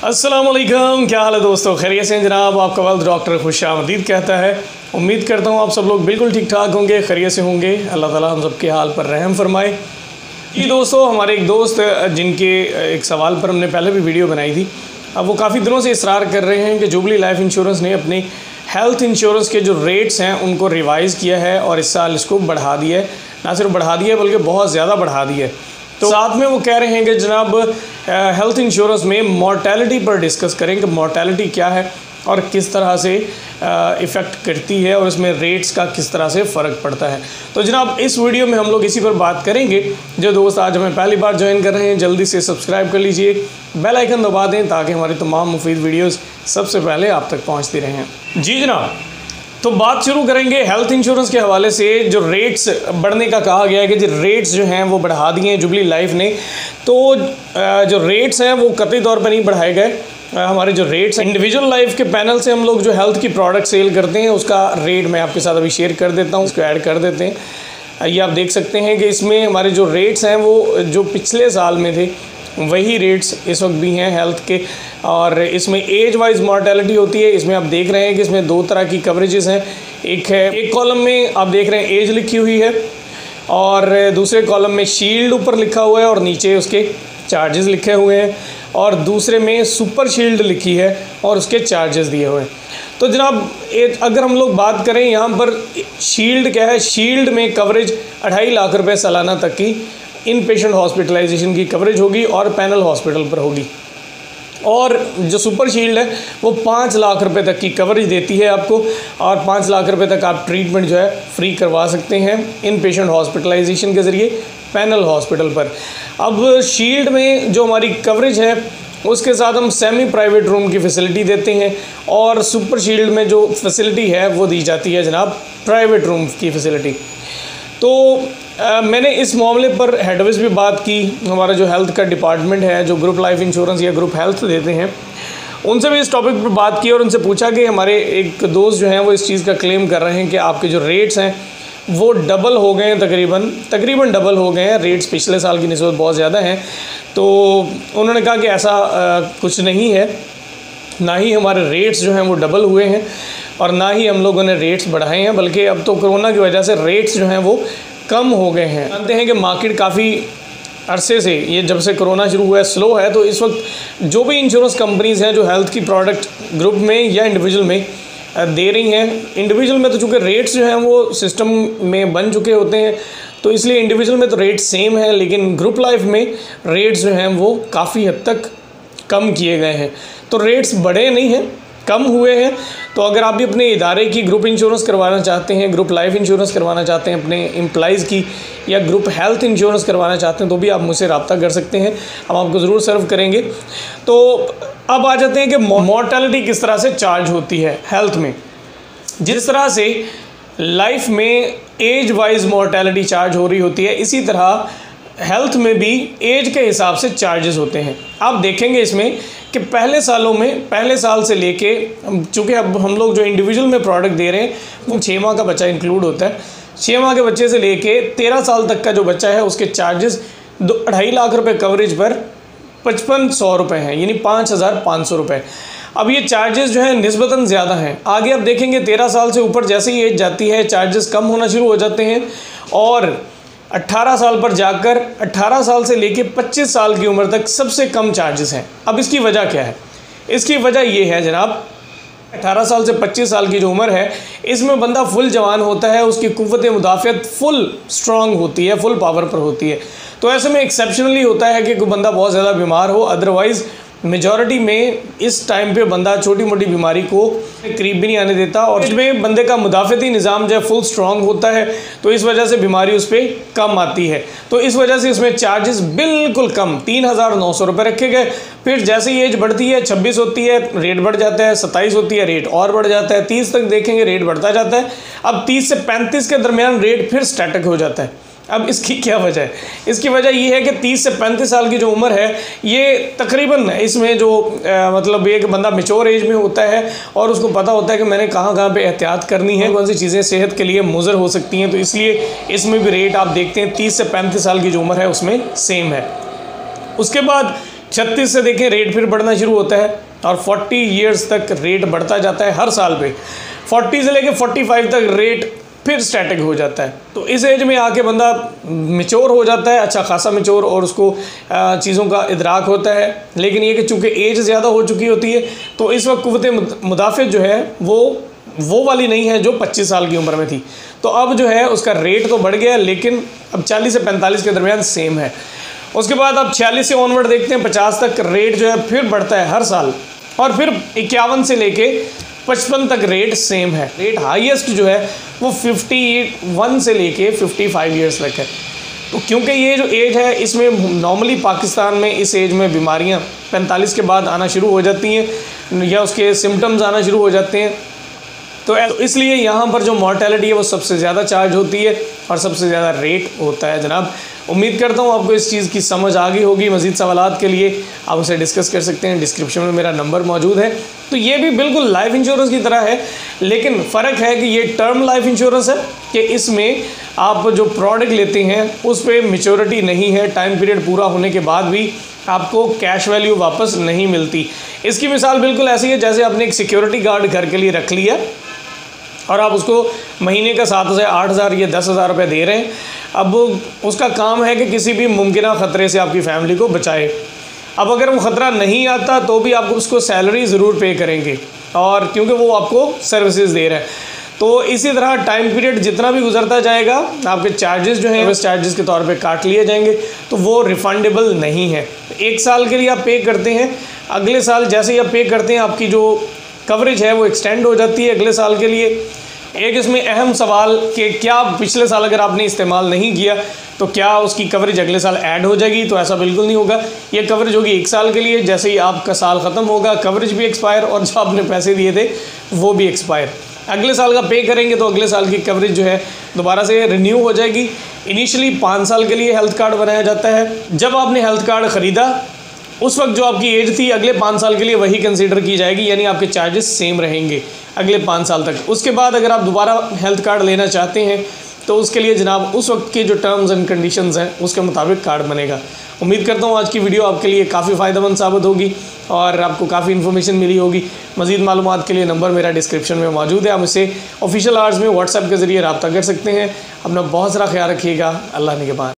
अस्सलाम वालेकुम, क्या हाल है दोस्तों? खैरियत से जनाब। आपका वल्द डॉक्टर खुशामदीद कहता है। उम्मीद करता हूँ आप सब लोग बिल्कुल ठीक ठाक होंगे, खैरियत से होंगे। अल्लाह ताला हम सब के हाल पर रहम फरमाए। जी दोस्तों, हमारे एक दोस्त जिनके एक सवाल पर हमने पहले भी वीडियो बनाई थी, अब वो काफ़ी दिनों से इसरार कर रहे हैं कि जुबली लाइफ इंश्योरेंस ने अपने हेल्थ इंश्योरेंस के जो रेट्स हैं उनको रिवाइज़ किया है और इस साल इसको बढ़ा दिया है। ना सिर्फ बढ़ा दिया है बल्कि बहुत ज़्यादा बढ़ा दिया है। तो साथ में वो कह रहे हैं कि जनाब हेल्थ इंश्योरेंस में मॉर्टेलिटी पर डिस्कस करें कि मॉर्टेलिटी क्या है और किस तरह से इफ़ेक्ट करती है और इसमें रेट्स का किस तरह से फ़र्क पड़ता है। तो जनाब इस वीडियो में हम लोग इसी पर बात करेंगे। जो दोस्त आज हमें पहली बार ज्वाइन कर रहे हैं जल्दी से सब्सक्राइब कर लीजिए, बेल आइकन दबा दें ताकि हमारी तमाम मुफीद वीडियोस सबसे पहले आप तक पहुंचती रहें। जी जनाब, तो बात शुरू करेंगे हेल्थ इंश्योरेंस के हवाले से। जो रेट्स बढ़ने का कहा गया है कि जो रेट्स जो हैं वो बढ़ा दिए हैं जुबली लाइफ ने। तो जो रेट्स हैं वो कतई तौर पर नहीं बढ़ाए गए। हमारे जो रेट्स हैं इंडिविजुअल लाइफ के पैनल से हम लोग जो हेल्थ की प्रोडक्ट सेल करते हैं उसका रेट मैं आपके साथ अभी शेयर कर देता हूँ, उसको ऐड कर देते हैं। ये आप देख सकते हैं कि इसमें हमारे जो रेट्स हैं वो जो पिछले साल में थे वही रेट्स इस वक्त भी हैं हेल्थ के। और इसमें एज वाइज मॉर्टेलिटी होती है। इसमें आप देख रहे हैं कि इसमें दो तरह की कवरेजेस हैं। एक कॉलम में आप देख रहे हैं एज लिखी हुई है और दूसरे कॉलम में शील्ड ऊपर लिखा हुआ है और नीचे उसके चार्जेस लिखे हुए हैं, और दूसरे में सुपर शील्ड लिखी है और उसके चार्जेस दिए हुए हैं। तो जनाब अगर हम लोग बात करें यहाँ पर शील्ड क्या है, शील्ड में कवरेज 2.5 लाख रुपए सालाना तक की इन पेशेंट हॉस्पिटलाइजेशन की कवरेज होगी और पैनल हॉस्पिटल पर होगी। और जो सुपर शील्ड है वो 5 लाख रुपए तक की कवरेज देती है आपको, और 5 लाख रुपए तक आप ट्रीटमेंट जो है फ्री करवा सकते हैं इन पेशेंट हॉस्पिटलाइजेशन के ज़रिए पैनल हॉस्पिटल पर। अब शील्ड में जो हमारी कवरेज है उसके साथ हम सेमी प्राइवेट रूम की फ़ैसिलिटी देते हैं, और सुपर शील्ड में जो फैसिलिटी है वो दी जाती है जनाब प्राइवेट रूम की फ़ैसिलिटी। तो मैंने इस मामले पर हेड ऑफिस भी बात की। हमारा जो हेल्थ का डिपार्टमेंट है जो ग्रुप लाइफ इंश्योरेंस या ग्रुप हेल्थ देते हैं उनसे भी इस टॉपिक पर बात की और उनसे पूछा कि हमारे एक दोस्त जो हैं वो इस चीज़ का क्लेम कर रहे हैं कि आपके जो रेट्स हैं वो डबल हो गए हैं, तकरीबन डबल हो गए हैं। रेट्स पिछले साल की निस्बत बहुत ज़्यादा हैं। तो उन्होंने कहा कि ऐसा कुछ नहीं है, ना ही हमारे रेट्स जो हैं वो डबल हुए हैं और ना ही हम लोगों ने रेट्स बढ़ाए हैं, बल्कि अब तो कोरोना की वजह से रेट्स जो हैं वो कम हो गए हैं। जानते हैं कि मार्केट काफ़ी अरसे से, ये जब से कोरोना शुरू हुआ है, स्लो है। तो इस वक्त जो भी इंश्योरेंस कंपनीज़ हैं जो हेल्थ की प्रोडक्ट ग्रुप में या इंडिविजुअल में दे रही हैं, इंडिविजुअल में तो चूँकि रेट्स जो हैं वो सिस्टम में बन चुके होते हैं तो इसलिए इंडिविजुअल में तो रेट सेम है, लेकिन ग्रुप लाइफ में रेट्स जो हैं वो काफ़ी हद तक कम किए गए हैं। तो रेट्स बढ़े नहीं हैं, कम हुए हैं। तो अगर आप भी अपने इदारे की ग्रुप इंश्योरेंस करवाना चाहते हैं, ग्रुप लाइफ इंश्योरेंस करवाना चाहते हैं अपने एम्प्लॉइज़ की, या ग्रुप हेल्थ इंश्योरेंस करवाना चाहते हैं तो भी आप मुझसे रब्ता कर सकते हैं, हम आपको ज़रूर सर्व करेंगे। तो अब आ जाते हैं कि मॉर्टेलिटी किस तरह से चार्ज होती है हेल्थ में। जिस तरह से लाइफ में एज वाइज मॉर्टेलिटी चार्ज हो रही होती है, इसी तरह हेल्थ में भी एज के हिसाब से चार्जेस होते हैं। आप देखेंगे इसमें कि पहले साल से लेके, चूँकि अब हम लोग जो इंडिविजुअल में प्रोडक्ट दे रहे हैं वो 6 माह का बच्चा इंक्लूड होता है। 6 माह के बच्चे से लेके 13 साल तक का जो बच्चा है उसके चार्जेस 2.5 लाख रुपए कवरेज पर 5500 रुपये हैं, यानी 5500 रुपये। अब ये चार्जेस जो है निस्बतन ज़्यादा हैं। आगे आप देखेंगे 13 साल से ऊपर जैसे ही एज जाती है चार्जेस कम होना शुरू हो जाते हैं, और 18 साल पर जाकर 18 साल से लेके 25 साल की उम्र तक सबसे कम चार्जेस हैं। अब इसकी वजह क्या है? इसकी वजह ये है जनाब, 18 साल से 25 साल की जो उम्र है इसमें बंदा फुल जवान होता है, उसकी कुव्वत मुदाफ़ियत फुल स्ट्रॉन्ग होती है, फुल पावर पर होती है। तो ऐसे में एक्सेप्शनली होता है कि कोई बंदा बहुत ज़्यादा बीमार हो, अदरवाइज़ मेजॉरिटी में इस टाइम पे बंदा छोटी मोटी बीमारी को करीब भी नहीं आने देता, और इसमें बंदे का मुदाफ़ती निज़ाम जो है फुल स्ट्रॉन्ग होता है, तो इस वजह से बीमारी उस पर कम आती है। तो इस वजह से इसमें चार्जेस बिल्कुल कम 3900 रुपये रखे गए। फिर जैसे ही एज बढ़ती है, 26 होती है रेट बढ़ जाता है, 27 होती है रेट और बढ़ जाता है, 30 तक देखेंगे रेट बढ़ता जाता है। अब 30 से 35 के दरमियान रेट फिर स्टैटिक हो जाता है। अब इसकी क्या वजह है? इसकी वजह ये है कि 30 से 35 साल की जो उम्र है ये तकरीबन इसमें जो मतलब ये कि बंदा मैच्योर एज में होता है और उसको पता होता है कि मैंने कहाँ कहाँ पे एहतियात करनी है, कौन सी चीज़ें सेहत के लिए मुज़र हो सकती हैं। तो इसलिए इसमें भी रेट आप देखते हैं 30 से 35 साल की जो उम्र है उसमें सेम है। उसके बाद 36 से देखें रेट फिर बढ़ना शुरू होता है और 40 ईयर्स तक रेट बढ़ता जाता है हर साल पे। 40 से लेके 45 तक रेट फिर स्टैटिक हो जाता है। तो इस एज में आके बंदा मैच्योर हो जाता है, अच्छा खासा मैच्योर, और उसको चीज़ों का इदराक होता है। लेकिन ये कि चूँकि एज ज़्यादा हो चुकी होती है तो इस वक्त कुव्वत मुदाफ़त जो है वो वाली नहीं है जो 25 साल की उम्र में थी। तो अब जो है उसका रेट तो बढ़ गया, लेकिन अब 40 से 45 के दरमियान सेम है। उसके बाद अब 46 से ऑनवर्ड देखते हैं, 50 तक रेट जो है फिर बढ़ता है हर साल, और फिर 51 से लेके 55 तक रेट सेम है। रेट हाईएस्ट जो है वो 51 से लेके 55 ईयर्स तक है। तो क्योंकि ये जो एज है इसमें नॉर्मली पाकिस्तान में इस एज में बीमारियां 45 के बाद आना शुरू हो जाती हैं या उसके सिम्टम्स आना शुरू हो जाते हैं। तो इसलिए यहाँ पर जो मॉर्टेलिटी है वो सबसे ज़्यादा चार्ज होती है और सबसे ज़्यादा रेट होता है जनाब। उम्मीद करता हूँ आपको इस चीज़ की समझ आ गई होगी। मज़ीद सवालात के लिए आप उसे डिस्कस कर सकते हैं, डिस्क्रिप्शन में मेरा नंबर मौजूद है। तो ये भी बिल्कुल लाइफ इंश्योरेंस की तरह है, लेकिन फ़र्क है कि ये टर्म लाइफ इंश्योरेंस है कि इसमें आप जो प्रोडक्ट लेते हैं उस पर मैच्योरिटी नहीं है, टाइम पीरियड पूरा होने के बाद भी आपको कैश वैल्यू वापस नहीं मिलती। इसकी मिसाल बिल्कुल ऐसी है जैसे आपने एक सिक्योरिटी गार्ड घर के लिए रख लिया और आप उसको महीने का 7 से 8 हज़ार या 10 हज़ार रुपये दे रहे हैं। अब उसका काम है कि किसी भी मुमकिन ख़तरे से आपकी फ़ैमिली को बचाए। अब अगर वो ख़तरा नहीं आता तो भी आप उसको सैलरी ज़रूर पे करेंगे, और क्योंकि वो आपको सर्विसेज दे रहा है। तो इसी तरह टाइम पीरियड जितना भी गुजरता जाएगा आपके चार्जेस जो हैं सर्विस चार्जेस के तौर पे काट लिए जाएंगे, तो वो रिफ़ंडेबल नहीं है। 1 साल के लिए आप पे करते हैं, अगले साल जैसे ही आप पे करते हैं आपकी जो कवरेज है वो एक्सटेंड हो जाती है अगले साल के लिए। एक इसमें अहम सवाल कि क्या पिछले साल अगर आपने इस्तेमाल नहीं किया तो क्या उसकी कवरेज अगले साल ऐड हो जाएगी? तो ऐसा बिल्कुल नहीं होगा। ये कवरेज होगी 1 साल के लिए, जैसे ही आपका साल ख़त्म होगा कवरेज भी एक्सपायर और जो आपने पैसे दिए थे वो भी एक्सपायर। अगले साल का पे करेंगे तो अगले साल की कवरेज जो है दोबारा से रिन्यू हो जाएगी। इनिशियली 5 साल के लिए हेल्थ कार्ड बनाया जाता है। जब आपने हेल्थ कार्ड ख़रीदा उस वक्त जो आपकी एज थी अगले 5 साल के लिए वही कंसीडर की जाएगी, यानी आपके चार्जेस सेम रहेंगे अगले 5 साल तक। उसके बाद अगर आप दोबारा हेल्थ कार्ड लेना चाहते हैं तो उसके लिए जनाब उस वक्त के जो टर्म्स एंड कंडीशंस हैं उसके मुताबिक कार्ड बनेगा। उम्मीद करता हूँ आज की वीडियो आपके लिए काफ़ी फ़ायदेमंद साबित होगी और आपको काफ़ी इन्फॉर्मेशन मिली होगी। मज़ीद मालूमात के लिए नंबर मेरा डिस्क्रिप्शन में मौजूद है, आप मुझसे ऑफिशियल आवर्स में व्हाट्सएप के ज़रिए रब्ता कर सकते हैं। अपना बहुत सारा ख्याल रखिएगा। अल्लाह निगहबान।